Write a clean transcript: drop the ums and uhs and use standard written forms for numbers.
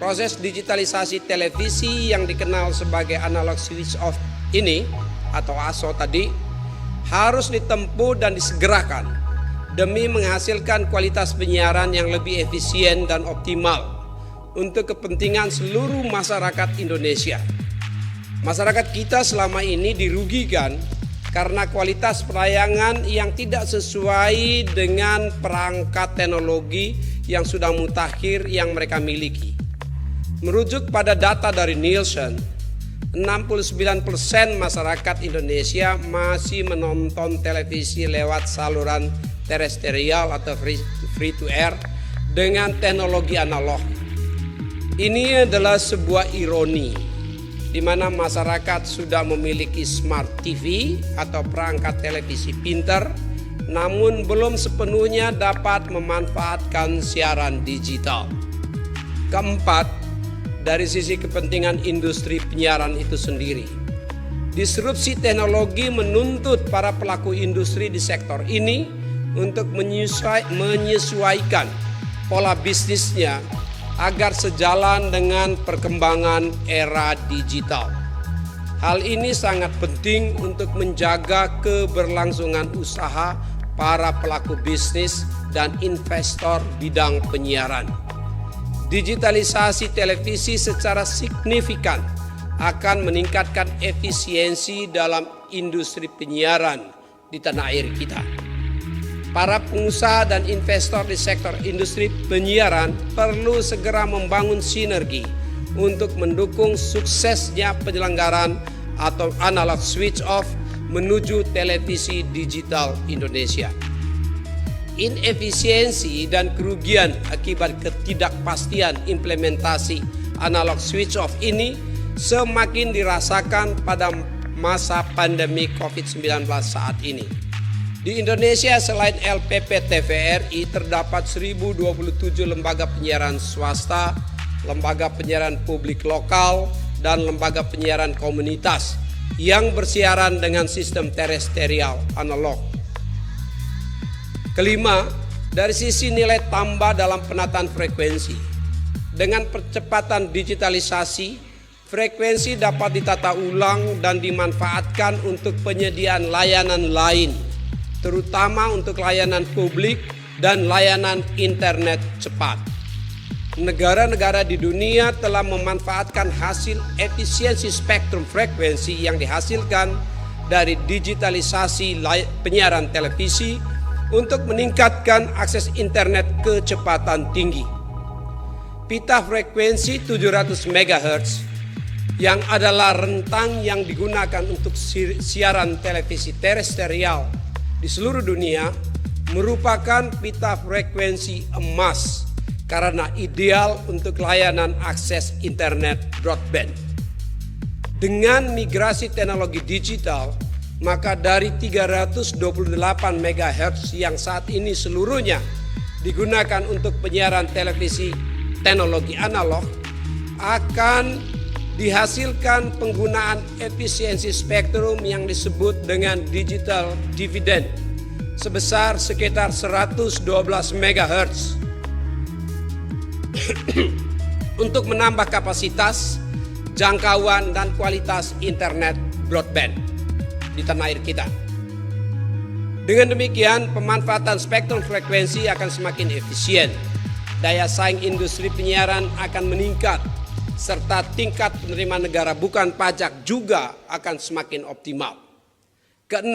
Proses digitalisasi televisi yang dikenal sebagai analog switch off ini atau ASO tadi harus ditempuh dan disegerakan demi menghasilkan kualitas penyiaran yang lebih efisien dan optimal untuk kepentingan seluruh masyarakat Indonesia. Masyarakat kita selama ini dirugikan karena kualitas penayangan yang tidak sesuai dengan perangkat teknologi yang sudah mutakhir yang mereka miliki. Merujuk pada data dari Nielsen, 69% masyarakat Indonesia masih menonton televisi lewat saluran terestrial atau free to air dengan teknologi analog. Ini adalah sebuah ironi di mana masyarakat sudah memiliki smart TV atau perangkat televisi pintar, namun belum sepenuhnya dapat memanfaatkan siaran digital. Keempat, dari sisi kepentingan industri penyiaran itu sendiri, disrupsi teknologi menuntut para pelaku industri di sektor ini untuk menyesuaikan pola bisnisnya agar sejalan dengan perkembangan era digital. Hal ini sangat penting untuk menjaga keberlangsungan usaha para pelaku bisnis dan investor bidang penyiaran. Digitalisasi televisi secara signifikan akan meningkatkan efisiensi dalam industri penyiaran di tanah air kita. Para pengusaha dan investor di sektor industri penyiaran perlu segera membangun sinergi untuk mendukung suksesnya penyelenggaraan atau analog switch off menuju televisi digital Indonesia. Inefisiensi dan kerugian akibat ketidakpastian implementasi analog switch off ini semakin dirasakan pada masa pandemi COVID-19 saat ini. Di Indonesia selain LPP TVRI terdapat 1027 lembaga penyiaran swasta, lembaga penyiaran publik lokal, dan lembaga penyiaran komunitas yang bersiaran dengan sistem terestrial analog. Kelima, dari sisi nilai tambah dalam penataan frekuensi. Dengan percepatan digitalisasi, frekuensi dapat ditata ulang dan dimanfaatkan untuk penyediaan layanan lain, terutama untuk layanan publik dan layanan internet cepat. Negara-negara di dunia telah memanfaatkan hasil efisiensi spektrum frekuensi yang dihasilkan dari digitalisasi penyiaran televisi untuk meningkatkan akses internet kecepatan tinggi. Pita frekuensi 700 MHz yang adalah rentang yang digunakan untuk siaran televisi terestrial di seluruh dunia merupakan pita frekuensi emas karena ideal untuk layanan akses internet broadband. Dengan migrasi teknologi digital, maka dari 328 MHz yang saat ini seluruhnya digunakan untuk penyiaran televisi teknologi analog akan dihasilkan penggunaan efisiensi spektrum yang disebut dengan digital dividend sebesar sekitar 112 MHz untuk menambah kapasitas, jangkauan, dan kualitas internet broadband di tanah air kita. Dengan demikian, pemanfaatan spektrum frekuensi akan semakin efisien, daya saing industri penyiaran akan meningkat, serta tingkat penerimaan negara bukan pajak juga akan semakin optimal. Keenam,